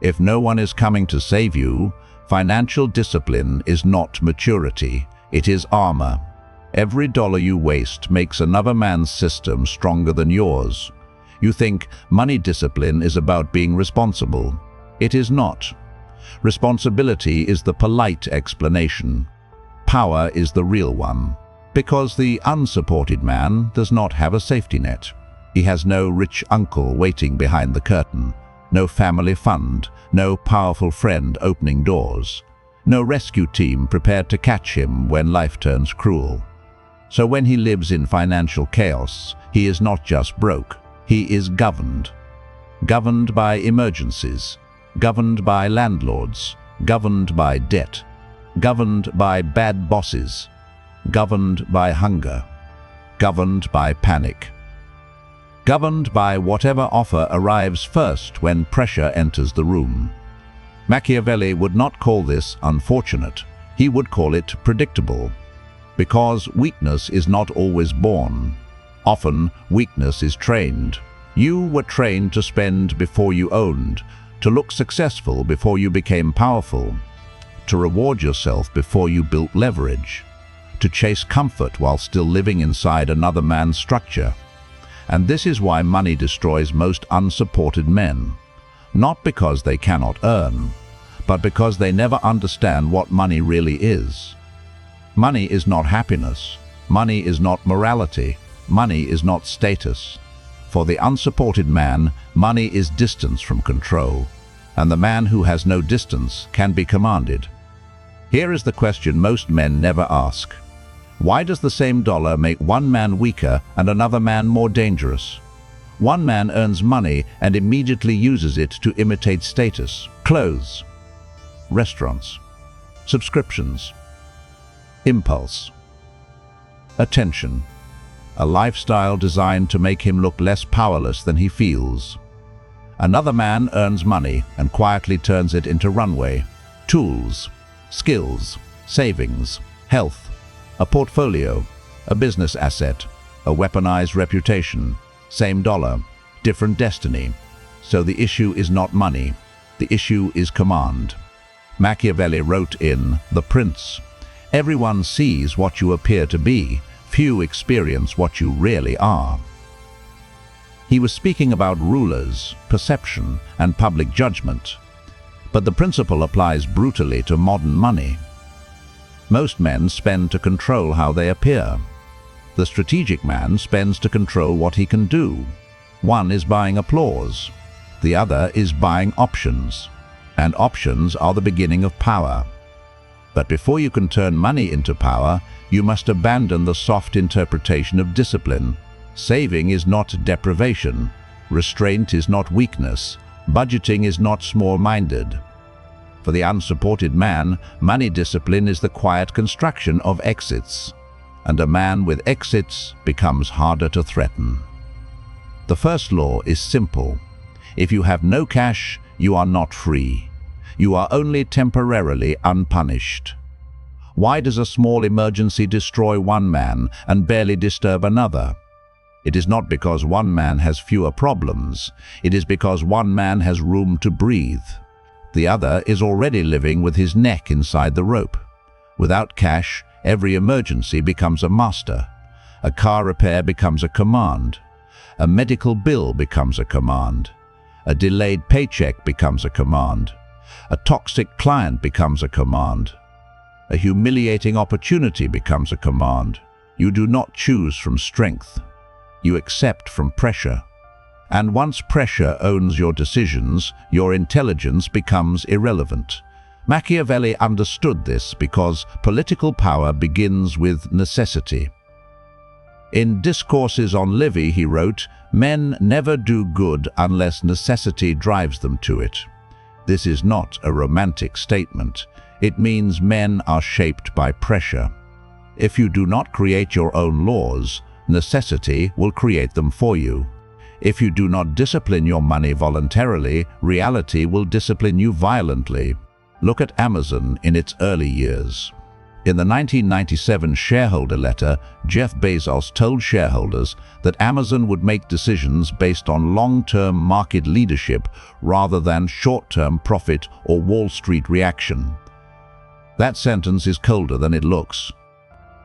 If no one is coming to save you, financial discipline is not maturity, it is armor. Every dollar you waste makes another man's system stronger than yours. You think money discipline is about being responsible. It is not. Responsibility is the polite explanation. Power is the real one. Because the unsupported man does not have a safety net. He has no rich uncle waiting behind the curtain, no family fund, no powerful friend opening doors, no rescue team prepared to catch him when life turns cruel. So when he lives in financial chaos, he is not just broke, he is governed. Governed by emergencies, governed by landlords, governed by debt, governed by bad bosses, governed by hunger, governed by panic, governed by whatever offer arrives first when pressure enters the room. Machiavelli would not call this unfortunate, he would call it predictable. Because weakness is not always born. Often, weakness is trained. You were trained to spend before you owned, to look successful before you became powerful, to reward yourself before you built leverage, to chase comfort while still living inside another man's structure. And this is why money destroys most unsupported men. Not because they cannot earn, but because they never understand what money really is. Money is not happiness. Money is not morality. Money is not status. For the unsupported man, money is distance from control, and the man who has no distance can be commanded. Here is the question most men never ask. Why does the same dollar make one man weaker and another man more dangerous? One man earns money and immediately uses it to imitate status, clothes, restaurants, subscriptions, impulse, attention, a lifestyle designed to make him look less powerless than he feels. Another man earns money and quietly turns it into runway, tools, skills, savings, health, a portfolio, a business asset, a weaponized reputation, same dollar, different destiny. So the issue is not money, the issue is command. Machiavelli wrote in The Prince, "Everyone sees what you appear to be, few experience what you really are." He was speaking about rulers, perception, and public judgment. But the principle applies brutally to modern money. Most men spend to control how they appear. The strategic man spends to control what he can do. One is buying applause. The other is buying options. And options are the beginning of power. But before you can turn money into power, you must abandon the soft interpretation of discipline. Saving is not deprivation. Restraint is not weakness. Budgeting is not small-minded. For the unsupported man, money discipline is the quiet construction of exits. And a man with exits becomes harder to threaten. The first law is simple. If you have no cash, you are not free. You are only temporarily unpunished. Why does a small emergency destroy one man and barely disturb another? It is not because one man has fewer problems. It is because one man has room to breathe. The other is already living with his neck inside the rope. Without cash, every emergency becomes a master. A car repair becomes a command. A medical bill becomes a command. A delayed paycheck becomes a command. A toxic client becomes a command. A humiliating opportunity becomes a command. You do not choose from strength. You accept from pressure. And once pressure owns your decisions, your intelligence becomes irrelevant. Machiavelli understood this because political power begins with necessity. In Discourses on Livy, he wrote, "Men never do good unless necessity drives them to it." This is not a romantic statement. It means men are shaped by pressure. If you do not create your own laws, necessity will create them for you. If you do not discipline your money voluntarily, reality will discipline you violently. Look at Amazon in its early years. In the 1997 shareholder letter, Jeff Bezos told shareholders that Amazon would make decisions based on long-term market leadership rather than short-term profit or Wall Street reaction. That sentence is colder than it looks.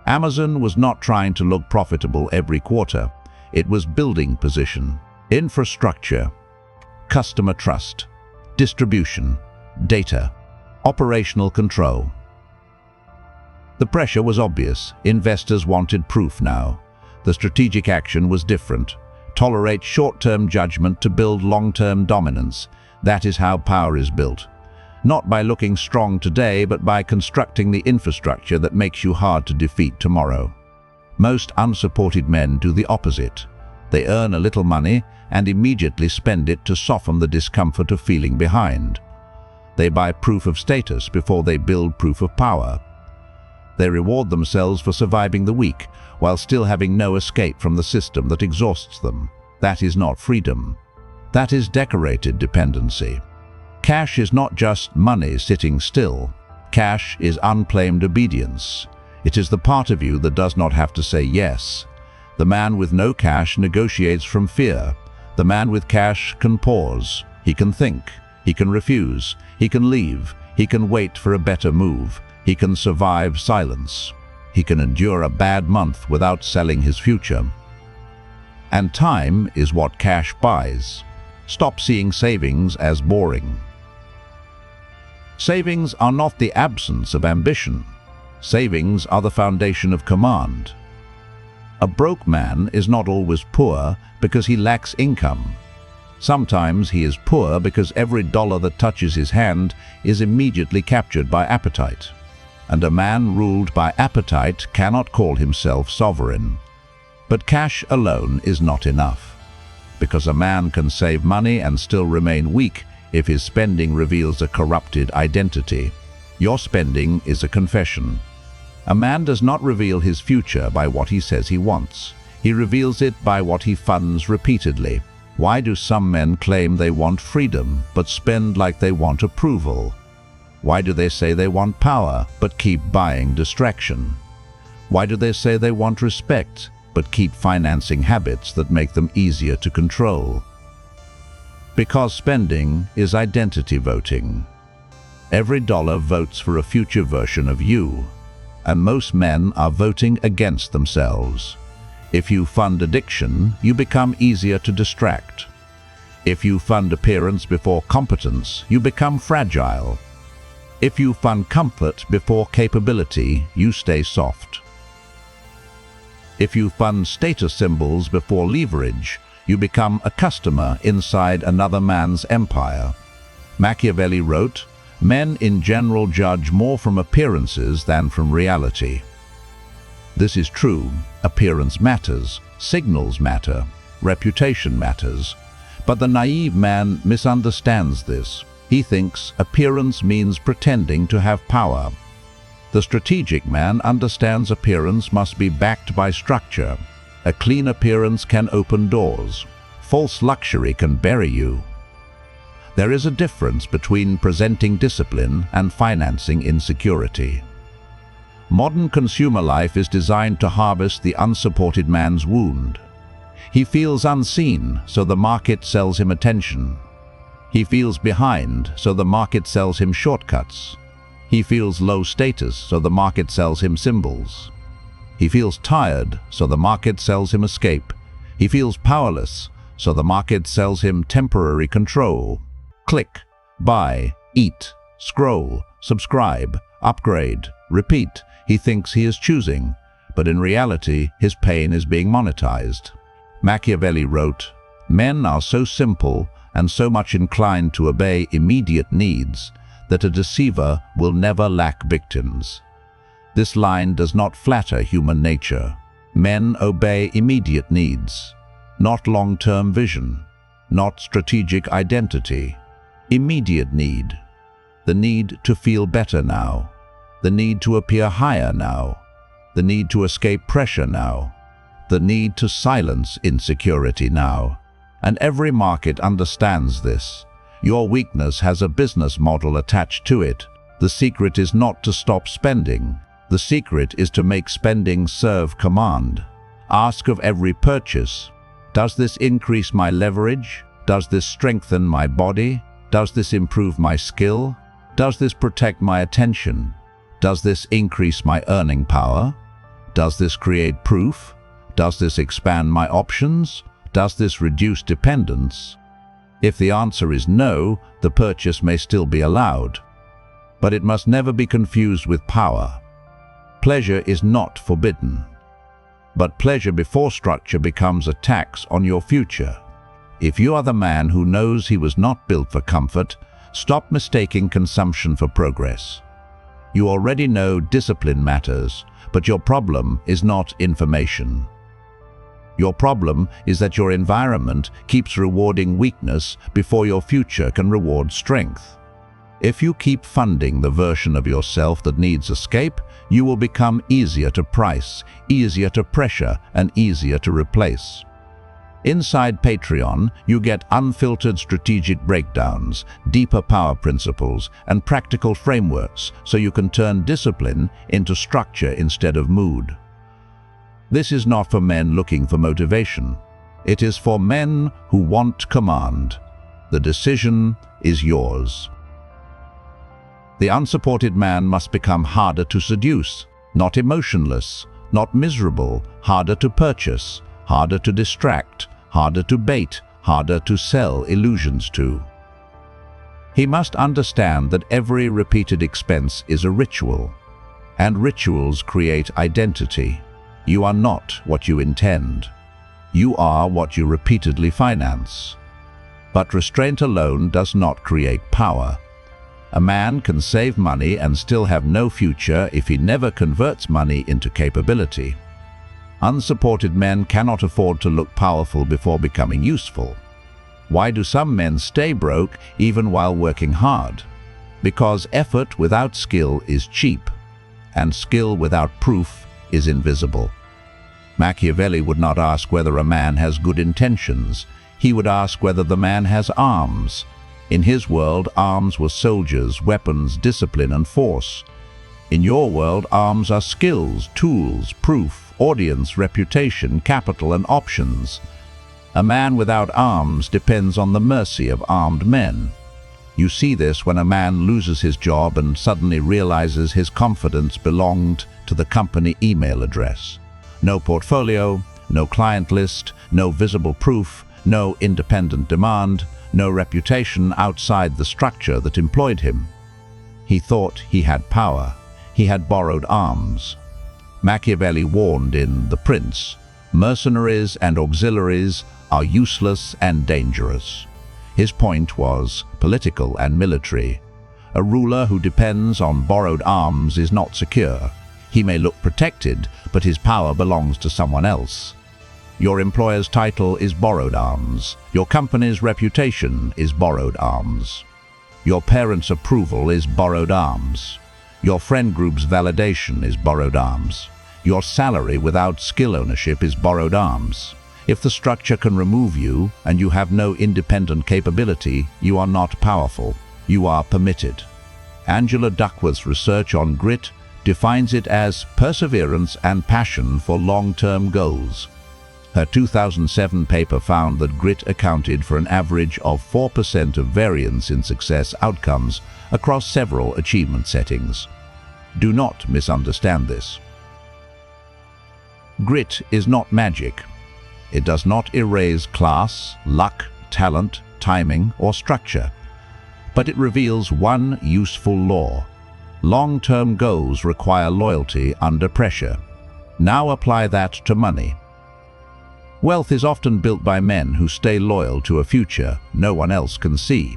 Amazon was not trying to look profitable every quarter. It was building position, infrastructure, customer trust, distribution, data, operational control. The pressure was obvious. Investors wanted proof now. The strategic action was different. Tolerate short-term judgment to build long-term dominance. That is how power is built. Not by looking strong today, but by constructing the infrastructure that makes you hard to defeat tomorrow. Most unsupported men do the opposite. They earn a little money and immediately spend it to soften the discomfort of feeling behind. They buy proof of status before they build proof of power. They reward themselves for surviving the week, while still having no escape from the system that exhausts them. That is not freedom. That is decorated dependency. Cash is not just money sitting still. Cash is unclaimed obedience. It is the part of you that does not have to say yes. The man with no cash negotiates from fear. The man with cash can pause. He can think. He can refuse. He can leave. He can wait for a better move. He can survive silence. He can endure a bad month without selling his future. And time is what cash buys. Stop seeing savings as boring. Savings are not the absence of ambition. Savings are the foundation of command. A broke man is not always poor because he lacks income. Sometimes he is poor because every dollar that touches his hand is immediately captured by appetite. And a man ruled by appetite cannot call himself sovereign. But cash alone is not enough, because a man can save money and still remain weak if his spending reveals a corrupted identity. Your spending is a confession. A man does not reveal his future by what he says he wants. He reveals it by what he funds repeatedly. Why do some men claim they want freedom but spend like they want approval? Why do they say they want power, but keep buying distraction? Why do they say they want respect, but keep financing habits that make them easier to control? Because spending is identity voting. Every dollar votes for a future version of you, and most men are voting against themselves. If you fund addiction, you become easier to distract. If you fund appearance before competence, you become fragile. If you fund comfort before capability, you stay soft. If you fund status symbols before leverage, you become a customer inside another man's empire. Machiavelli wrote, "Men in general judge more from appearances than from reality." This is true. Appearance matters, signals matter, reputation matters. But the naive man misunderstands this. He thinks appearance means pretending to have power. The strategic man understands appearance must be backed by structure. A clean appearance can open doors. False luxury can bury you. There is a difference between presenting discipline and financing insecurity. Modern consumer life is designed to harvest the unsupported man's wound. He feels unseen, so the market sells him attention. He feels behind, so the market sells him shortcuts. He feels low status, so the market sells him symbols. He feels tired, so the market sells him escape. He feels powerless, so the market sells him temporary control. Click, buy, eat, scroll, subscribe, upgrade, repeat. He thinks he is choosing, but in reality, his pain is being monetized. Machiavelli wrote, "Men are so simple and so much inclined to obey immediate needs that a deceiver will never lack victims." This line does not flatter human nature. Men obey immediate needs, not long-term vision, not strategic identity. Immediate need. The need to feel better now. The need to appear higher now. The need to escape pressure now. The need to silence insecurity now. And every market understands this. Your weakness has a business model attached to it. The secret is not to stop spending. The The secret is to make spending serve command. Ask of every purchase, does this increase my leverage? Does this strengthen my body? Does this improve my skill? Does this protect my attention? Does this increase my earning power? Does this create proof? Does this expand my options? Does this reduce dependence? If the answer is no, the purchase may still be allowed. But it must never be confused with power. Pleasure is not forbidden. But pleasure before structure becomes a tax on your future. If you are the man who knows he was not built for comfort, stop mistaking consumption for progress. You already know discipline matters, but your problem is not information. Your problem is that your environment keeps rewarding weakness before your future can reward strength. If you keep funding the version of yourself that needs escape, you will become easier to price, easier to pressure, and easier to replace. Inside Patreon, you get unfiltered strategic breakdowns, deeper power principles, and practical frameworks so you can turn discipline into structure instead of mood. This is not for men looking for motivation. It is for men who want command. The decision is yours. The unsupported man must become harder to seduce, not emotionless, not miserable, harder to purchase, harder to distract, harder to bait, harder to sell illusions to. He must understand that every repeated expense is a ritual, and rituals create identity. You are not what you intend. You are what you repeatedly finance. But restraint alone does not create power. A man can save money and still have no future if he never converts money into capability. Unsupported men cannot afford to look powerful before becoming useful. Why do some men stay broke even while working hard? Because effort without skill is cheap, and skill without proof is invisible. Machiavelli would not ask whether a man has good intentions. He would ask whether the man has arms. In his world, arms were soldiers, weapons, discipline, and force. In your world, arms are skills, tools, proof, audience, reputation, capital, and options. A man without arms depends on the mercy of armed men. You see this when a man loses his job and suddenly realizes his confidence belonged to the company email address. No portfolio, no client list, no visible proof, no independent demand, no reputation outside the structure that employed him. He thought he had power. He had borrowed arms. Machiavelli warned in The Prince, mercenaries and auxiliaries are useless and dangerous. His point was political and military. A ruler who depends on borrowed arms is not secure. He may look protected, but his power belongs to someone else. Your employer's title is borrowed arms. Your company's reputation is borrowed arms. Your parents' approval is borrowed arms. Your friend group's validation is borrowed arms. Your salary without skill ownership is borrowed arms. If the structure can remove you and you have no independent capability, you are not powerful. You are permitted. Angela Duckworth's research on grit defines it as perseverance and passion for long-term goals. Her 2007 paper found that grit accounted for an average of 4% of variance in success outcomes across several achievement settings. Do not misunderstand this. Grit is not magic. It does not erase class, luck, talent, timing, or structure. But it reveals one useful law. Long-term goals require loyalty under pressure. Now apply that to money. Wealth is often built by men who stay loyal to a future no one else can see.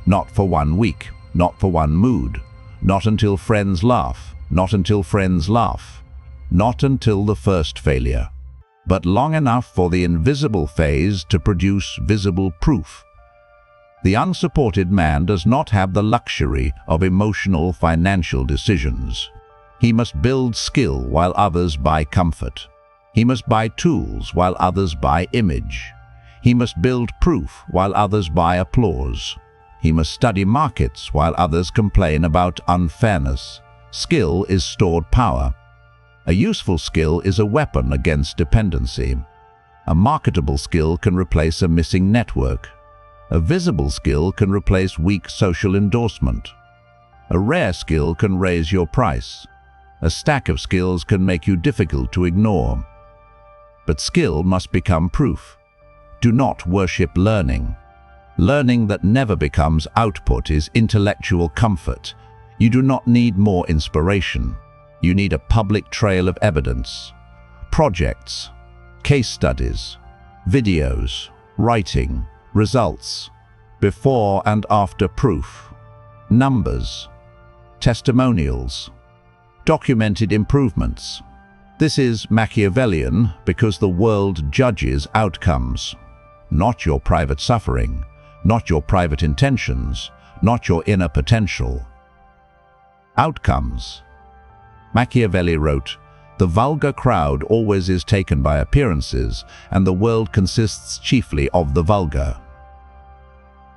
Not for 1 week, not for one mood, not until friends laugh, not until friends laugh, not until the first failure, but long enough for the invisible phase to produce visible proof. The unsupported man does not have the luxury of emotional financial decisions. He must build skill while others buy comfort. He must buy tools while others buy image. He must build proof while others buy applause. He must study markets while others complain about unfairness. Skill is stored power. A useful skill is a weapon against dependency. A marketable skill can replace a missing network. A visible skill can replace weak social endorsement. A rare skill can raise your price. A stack of skills can make you difficult to ignore. But skill must become proof. Do not worship learning. Learning that never becomes output is intellectual comfort. You do not need more inspiration. You need a public trail of evidence. Projects, case studies, videos, writing, results, before and after proof, numbers, testimonials, documented improvements. This is Machiavellian because the world judges outcomes, not your private suffering, not your private intentions, not your inner potential. Outcomes. Machiavelli wrote, "The vulgar crowd always is taken by appearances, and the world consists chiefly of the vulgar."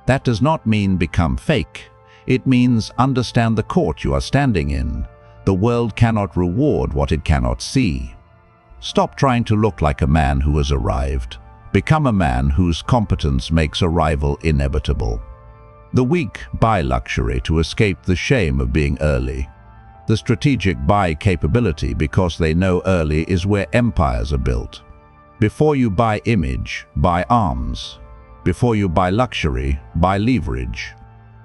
That does not mean become fake. It means understand the court you are standing in. The world cannot reward what it cannot see. Stop trying to look like a man who has arrived. Become a man whose competence makes arrival inevitable. The weak buy luxury to escape the shame of being early. The strategic buy capability because they know early is where empires are built. Before you buy image, buy arms. Before you buy luxury, buy leverage.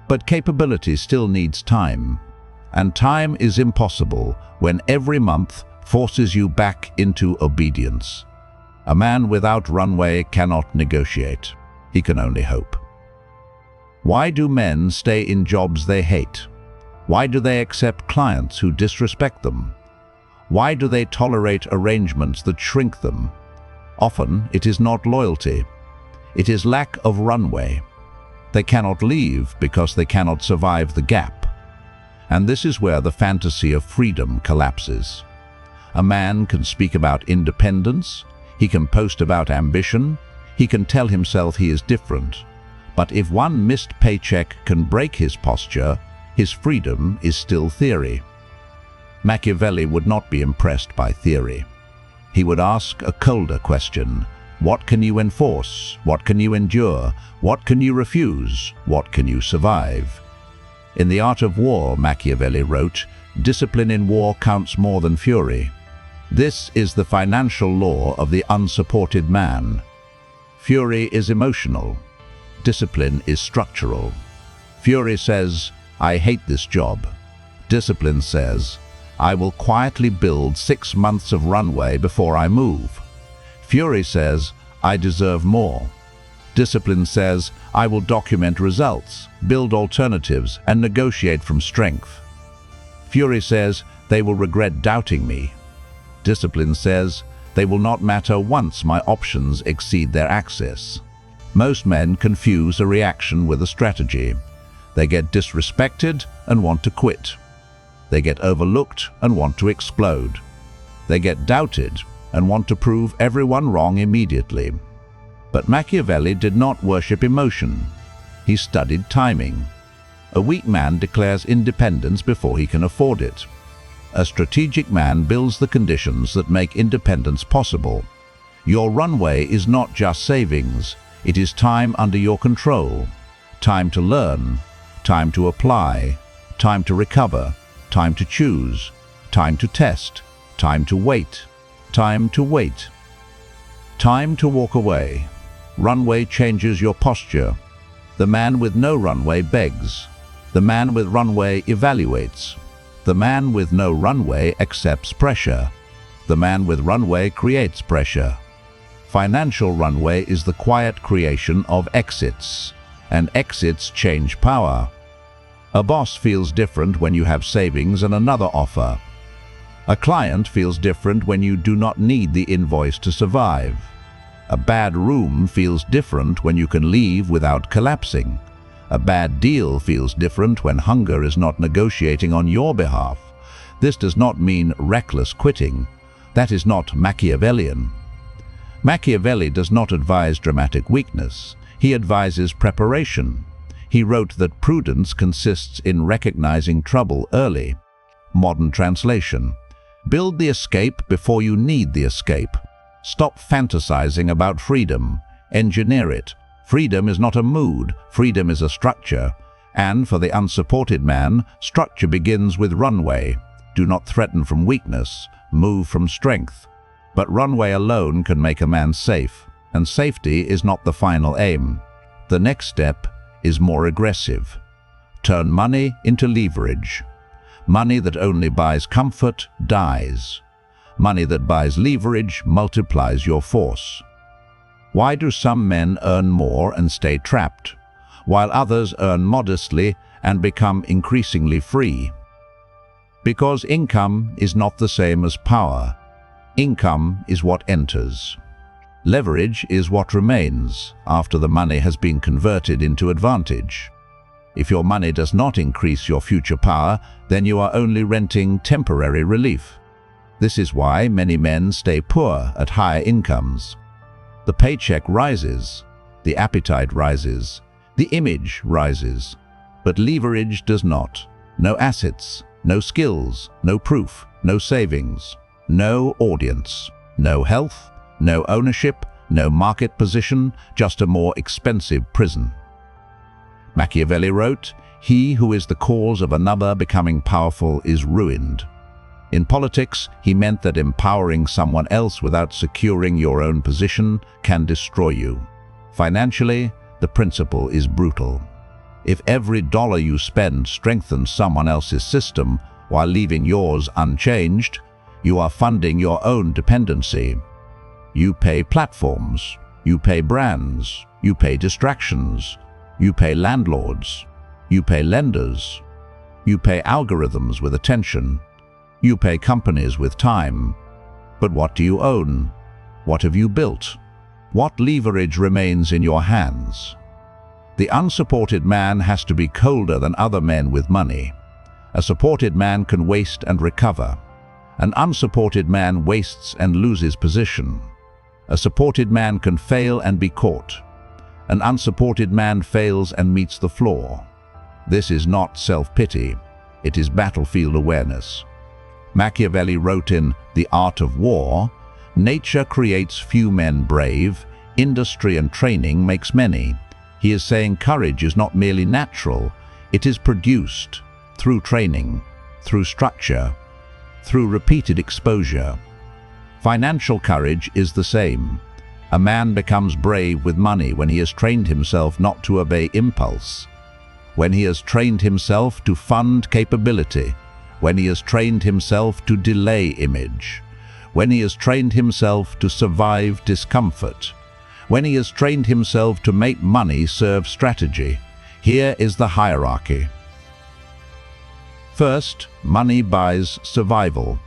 But capability still needs time. And time is impossible when every month forces you back into obedience. A man without runway cannot negotiate. He can only hope. Why do men stay in jobs they hate? Why do they accept clients who disrespect them? Why do they tolerate arrangements that shrink them? Often it is not loyalty. It is lack of runway. They cannot leave because they cannot survive the gap. And this is where the fantasy of freedom collapses. A man can speak about independence, he can post about ambition, he can tell himself he is different. But if one missed paycheck can break his posture, his freedom is still theory. Machiavelli would not be impressed by theory. He would ask a colder question. What can you enforce? What can you endure? What can you refuse? What can you survive? In The Art of War, Machiavelli wrote, "Discipline in war counts more than fury." This is the financial law of the unsupported man. Fury is emotional. Discipline is structural. Fury says, "I hate this job." Discipline says, "I will quietly build 6 months of runway before I move." Fury says, "I deserve more." Discipline says, "I will document results, build alternatives, and negotiate from strength." Fury says, "They will regret doubting me." Discipline says, "They will not matter once my options exceed their access." Most men confuse a reaction with a strategy. They get disrespected and want to quit. They get overlooked and want to explode. They get doubted and want to prove everyone wrong immediately. But Machiavelli did not worship emotion. He studied timing. A weak man declares independence before he can afford it. A strategic man builds the conditions that make independence possible. Your runway is not just savings. It is time under your control. Time to learn. Time to apply. Time to recover. Time to choose. Time to test. Time to wait. Time to wait. Time to walk away. Runway changes your posture. The man with no runway begs. The man with runway evaluates. The man with no runway accepts pressure. The man with runway creates pressure. Financial runway is the quiet creation of exits, and exits change power. A boss feels different when you have savings and another offer. A client feels different when you do not need the invoice to survive. A bad room feels different when you can leave without collapsing. A bad deal feels different when hunger is not negotiating on your behalf. This does not mean reckless quitting. That is not Machiavellian. Machiavelli does not advise dramatic weakness. He advises preparation. He wrote that prudence consists in recognizing trouble early. Modern translation: build the escape before you need the escape. Stop fantasizing about freedom. Engineer it. Freedom is not a mood, freedom is a structure. And for the unsupported man, structure begins with runway. Do not threaten from weakness, move from strength. But runway alone can make a man safe, and safety is not the final aim. The next step is more aggressive. Turn money into leverage. Money that only buys comfort dies. Money that buys leverage multiplies your force. Why do some men earn more and stay trapped, while others earn modestly and become increasingly free? Because income is not the same as power. Income is what enters. Leverage is what remains after the money has been converted into advantage. If your money does not increase your future power, then you are only renting temporary relief. This is why many men stay poor at higher incomes. The paycheck rises, the appetite rises, the image rises, but leverage does not. No assets, no skills, no proof, no savings, no audience, no health, no ownership, no market position, just a more expensive prison. Machiavelli wrote, "He who is the cause of another becoming powerful is ruined." In politics, he meant that empowering someone else without securing your own position can destroy you. Financially, the principle is brutal. If every dollar you spend strengthens someone else's system while leaving yours unchanged, you are funding your own dependency. You pay platforms, you pay brands, you pay distractions, you pay landlords, you pay lenders, you pay algorithms with attention, you pay companies with time. But what do you own? What have you built? What leverage remains in your hands? The unsupported man has to be colder than other men with money. A supported man can waste and recover. An unsupported man wastes and loses position. A supported man can fail and be caught. An unsupported man fails and meets the floor. This is not self-pity, it is battlefield awareness. Machiavelli wrote in The Art of War, "Nature creates few men brave, industry and training makes many." He is saying courage is not merely natural, it is produced through training, through structure, through repeated exposure. Financial courage is the same. A man becomes brave with money when he has trained himself not to obey impulse, when he has trained himself to fund capability, when he has trained himself to delay image, when he has trained himself to survive discomfort, when he has trained himself to make money serve strategy. Here is the hierarchy. First, money buys survival,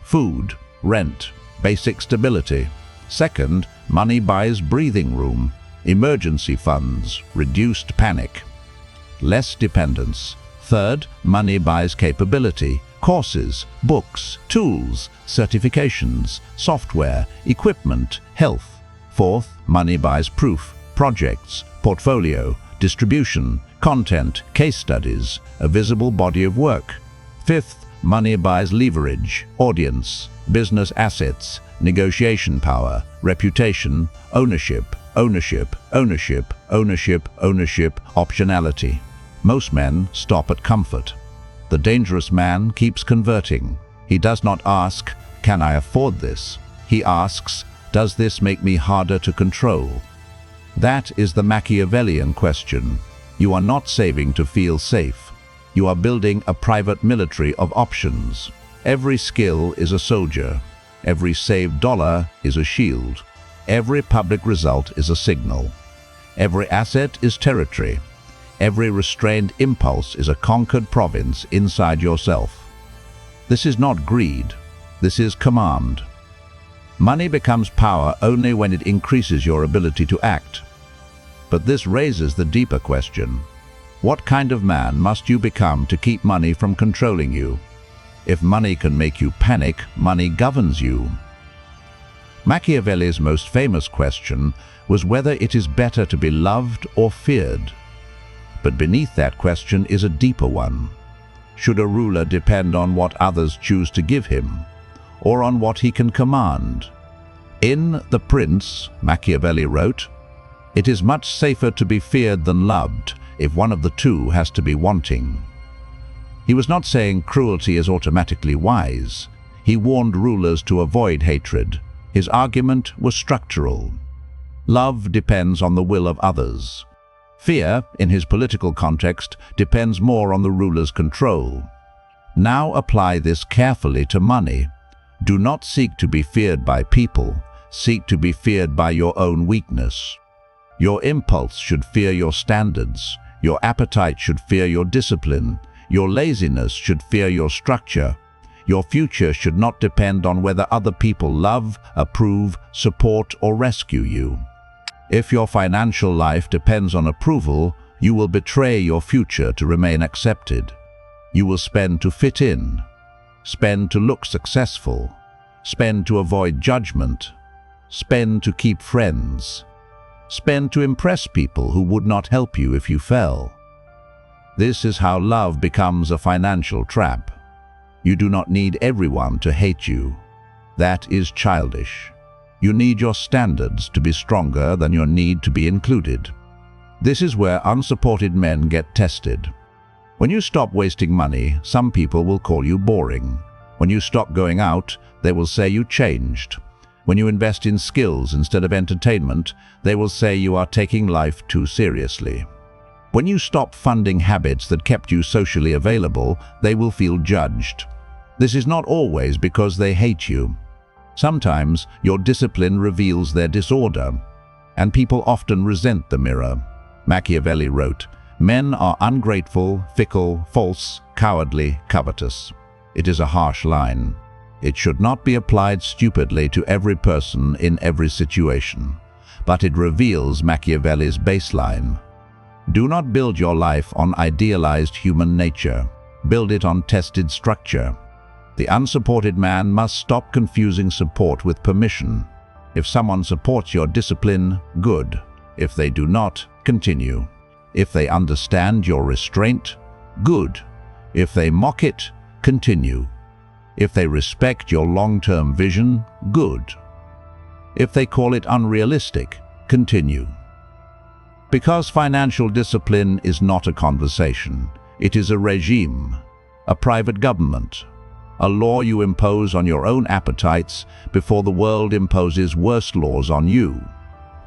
food, rent, basic stability. Second, money buys breathing room, emergency funds, reduced panic, less dependence. Third, money buys capability, courses, books, tools, certifications, software, equipment, health. Fourth, money buys proof, projects, portfolio, distribution, content, case studies, a visible body of work. Fifth, money buys leverage, audience, business assets, negotiation power, reputation, ownership, ownership, ownership, ownership, ownership, optionality. Most men stop at comfort. The dangerous man keeps converting. He does not ask, "Can I afford this?" He asks, "Does this make me harder to control?" That is the Machiavellian question. You are not saving to feel safe. You are building a private military of options. Every skill is a soldier. Every saved dollar is a shield. Every public result is a signal. Every asset is territory. Every restrained impulse is a conquered province inside yourself. This is not greed. This is command. Money becomes power only when it increases your ability to act. But this raises the deeper question. What kind of man must you become to keep money from controlling you? If money can make you panic, money governs you. Machiavelli's most famous question was whether it is better to be loved or feared. But beneath that question is a deeper one. Should a ruler depend on what others choose to give him, or on what he can command? In The Prince, Machiavelli wrote, "It is much safer to be feared than loved if one of the two has to be wanting." He was not saying cruelty is automatically wise. He warned rulers to avoid hatred. His argument was structural. Love depends on the will of others. Fear, in his political context, depends more on the ruler's control. Now apply this carefully to money. Do not seek to be feared by people. Seek to be feared by your own weakness. Your impulse should fear your standards. Your appetite should fear your discipline. Your laziness should fear your structure. Your future should not depend on whether other people love, approve, support, or rescue you. If your financial life depends on approval, you will betray your future to remain accepted. You will spend to fit in, spend to look successful, spend to avoid judgment, spend to keep friends, spend to impress people who would not help you if you fell. This is how love becomes a financial trap. You do not need everyone to hate you. That is childish. You need your standards to be stronger than your need to be included. This is where unsupported men get tested. When you stop wasting money, some people will call you boring. When you stop going out, they will say you changed. When you invest in skills instead of entertainment, they will say you are taking life too seriously. When you stop funding habits that kept you socially available, they will feel judged. This is not always because they hate you. Sometimes your discipline reveals their disorder, and people often resent the mirror. Machiavelli wrote, "Men are ungrateful, fickle, false, cowardly, covetous." It is a harsh line. It should not be applied stupidly to every person in every situation, but it reveals Machiavelli's baseline. Do not build your life on idealized human nature. Build it on tested structure. The unsupported man must stop confusing support with permission. If someone supports your discipline, good. If they do not, continue. If they understand your restraint, good. If they mock it, continue. If they respect your long-term vision, good. If they call it unrealistic, continue. Because financial discipline is not a conversation, it is a regime, a private government, a law you impose on your own appetites before the world imposes worse laws on you.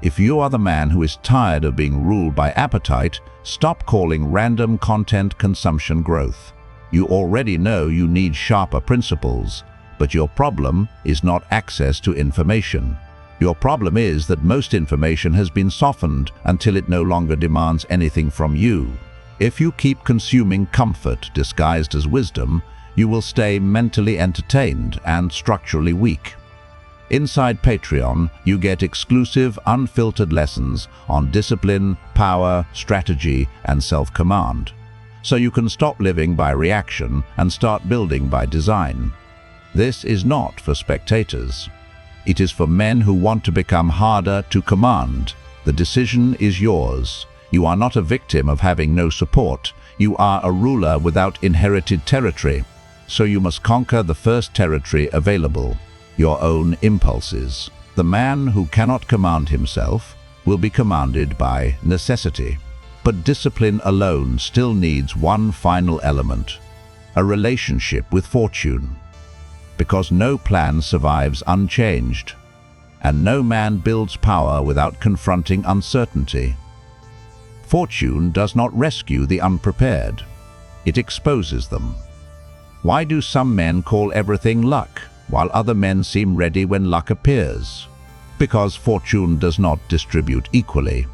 If you are the man who is tired of being ruled by appetite, stop calling random content consumption growth. You already know you need sharper principles, but your problem is not access to information. Your problem is that most information has been softened until it no longer demands anything from you. If you keep consuming comfort disguised as wisdom, you will stay mentally entertained and structurally weak. Inside Patreon, you get exclusive, unfiltered lessons on discipline, power, strategy, and self-command. So you can stop living by reaction and start building by design. This is not for spectators. It is for men who want to become harder to command. The decision is yours. You are not a victim of having no support. You are a ruler without inherited territory. So you must conquer the first territory available, your own impulses. The man who cannot command himself will be commanded by necessity. But discipline alone still needs one final element, a relationship with fortune. Because no plan survives unchanged, and no man builds power without confronting uncertainty. Fortune does not rescue the unprepared. It exposes them. Why do some men call everything luck, while other men seem ready when luck appears? Because fortune does not distribute equally.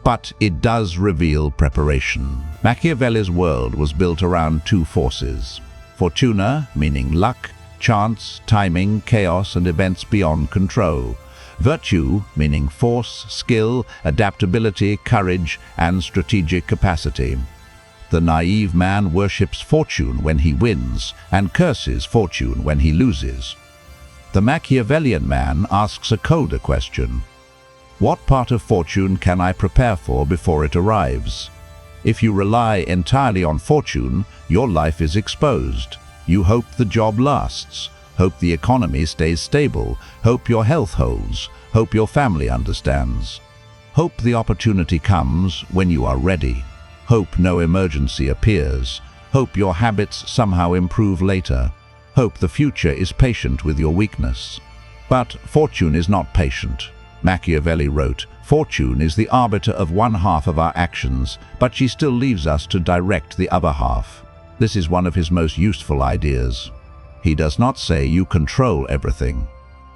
But it does reveal preparation. Machiavelli's world was built around two forces. Fortuna, meaning luck, chance, timing, chaos, and events beyond control. Virtue, meaning force, skill, adaptability, courage, and strategic capacity. The naive man worships fortune when he wins and curses fortune when he loses. The Machiavellian man asks a colder question. What part of fortune can I prepare for before it arrives? If you rely entirely on fortune, your life is exposed. You hope the job lasts, hope the economy stays stable, hope your health holds, hope your family understands. Hope the opportunity comes when you are ready. Hope no emergency appears. Hope your habits somehow improve later. Hope the future is patient with your weakness. But fortune is not patient. Machiavelli wrote, "Fortune is the arbiter of one half of our actions, but she still leaves us to direct the other half." This is one of his most useful ideas. He does not say you control everything.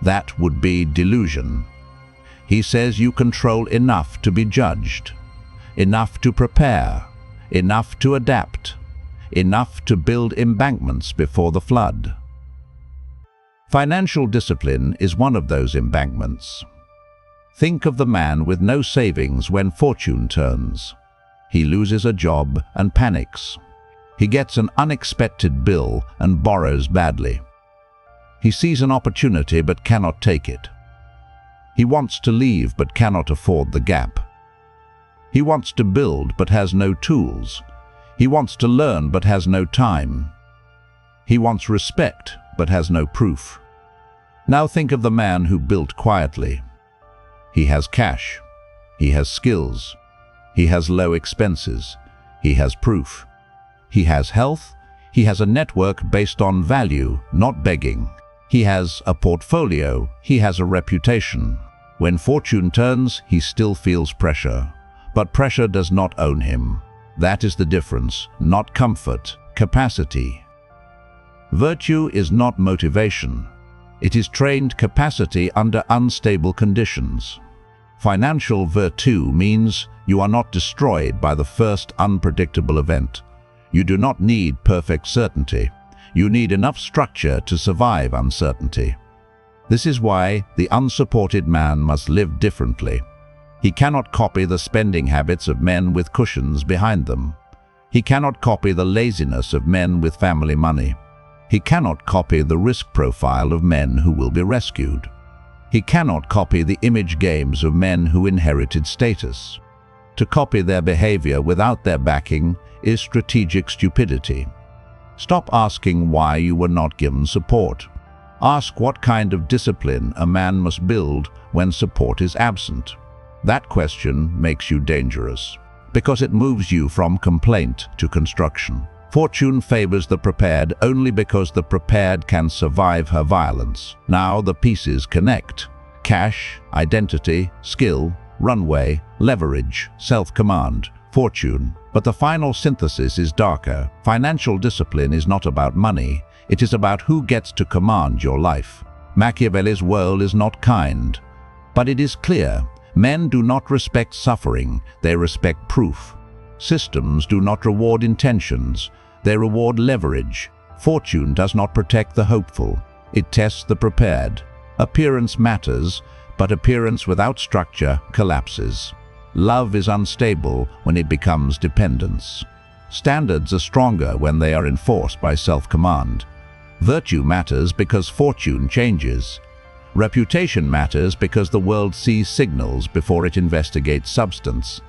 That would be delusion. He says you control enough to be judged, enough to prepare, enough to adapt, enough to build embankments before the flood. Financial discipline is one of those embankments. Think of the man with no savings when fortune turns. He loses a job and panics. He gets an unexpected bill and borrows badly. He sees an opportunity but cannot take it. He wants to leave but cannot afford the gap. He wants to build but has no tools. He wants to learn but has no time. He wants respect but has no proof. Now think of the man who built quietly. He has cash. He has skills. He has low expenses. He has proof. He has health. He has a network based on value, not begging. He has a portfolio. He has a reputation. When fortune turns, he still feels pressure. But pressure does not own him. That is the difference, not comfort, capacity. Virtue is not motivation. It is trained capacity under unstable conditions. Financial virtue means you are not destroyed by the first unpredictable event. You do not need perfect certainty. You need enough structure to survive uncertainty. This is why the unsupported man must live differently. He cannot copy the spending habits of men with cushions behind them. He cannot copy the laziness of men with family money. He cannot copy the risk profile of men who will be rescued. He cannot copy the image games of men who inherited status. To copy their behavior without their backing is strategic stupidity. Stop asking why you were not given support. Ask what kind of discipline a man must build when support is absent. That question makes you dangerous, because it moves you from complaint to construction. Fortune favors the prepared only because the prepared can survive her violence. Now the pieces connect. Cash, identity, skill, runway, leverage, self-command, fortune. But the final synthesis is darker. Financial discipline is not about money. It is about who gets to command your life. Machiavelli's world is not kind, but it is clear. Men do not respect suffering, they respect proof. Systems do not reward intentions, they reward leverage. Fortune does not protect the hopeful, it tests the prepared. Appearance matters, but appearance without structure collapses. Love is unstable when it becomes dependence. Standards are stronger when they are enforced by self-command. Virtue matters because fortune changes. Reputation matters because the world sees signals before it investigates substance.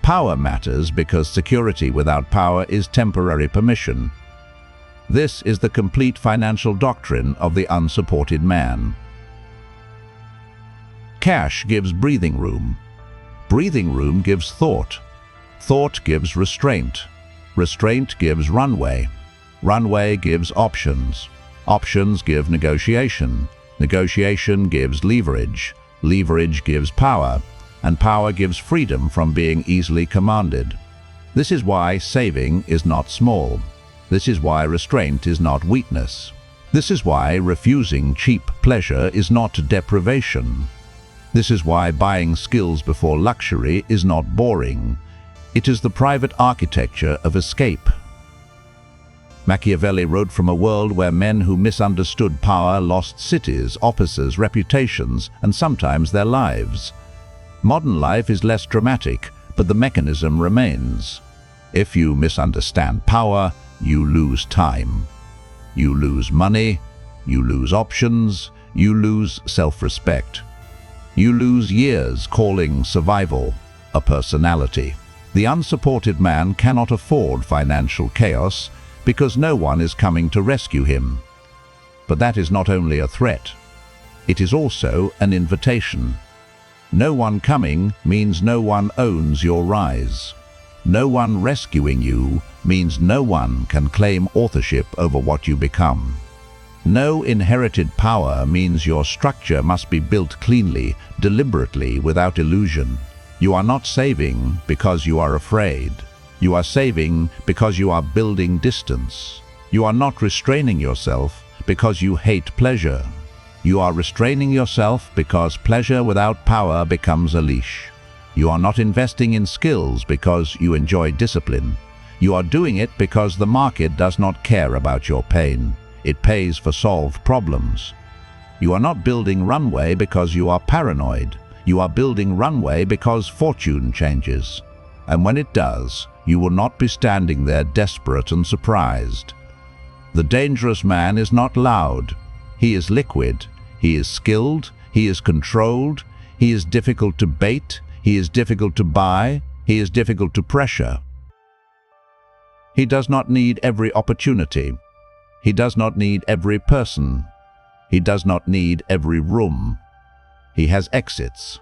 Power matters because security without power is temporary permission. This is the complete financial doctrine of the unsupported man. Cash gives breathing room. Breathing room gives thought. Thought gives restraint. Restraint gives runway. Runway gives options. Options give negotiation. Negotiation gives leverage. Leverage gives power. And power gives freedom from being easily commanded. This is why saving is not small. This is why restraint is not weakness. This is why refusing cheap pleasure is not deprivation. This is why buying skills before luxury is not boring. It is the private architecture of escape. Machiavelli wrote from a world where men who misunderstood power lost cities, offices, reputations, and sometimes their lives. Modern life is less dramatic, but the mechanism remains. If you misunderstand power, you lose time. You lose money, you lose options, you lose self-respect. You lose years calling survival a personality. The unsupported man cannot afford financial chaos because no one is coming to rescue him. But that is not only a threat, it is also an invitation. No one coming means no one owns your rise. No one rescuing you means no one can claim authorship over what you become. No inherited power means your structure must be built cleanly, deliberately, without illusion. You are not saving because you are afraid. You are saving because you are building distance. You are not restraining yourself because you hate pleasure. You are restraining yourself because pleasure without power becomes a leash. You are not investing in skills because you enjoy discipline. You are doing it because the market does not care about your pain. It pays for solved problems. You are not building runway because you are paranoid. You are building runway because fortune changes. And when it does, you will not be standing there desperate and surprised. The dangerous man is not loud. He is liquid. He is skilled. He is controlled. He is difficult to bait. He is difficult to buy. He is difficult to pressure. He does not need every opportunity. He does not need every person. He does not need every room. He has exits.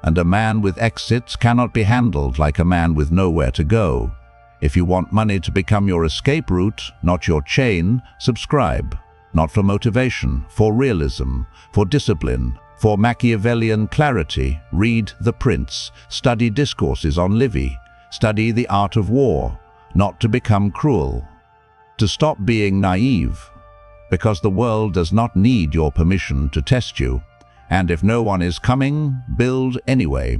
And a man with exits cannot be handled like a man with nowhere to go. If you want money to become your escape route, not your chain, subscribe. Not for motivation, for realism, for discipline, for Machiavellian clarity, read The Prince, study discourses on Livy, study the art of war, not to become cruel. To stop being naive, because the world does not need your permission to test you, and if no one is coming, build anyway.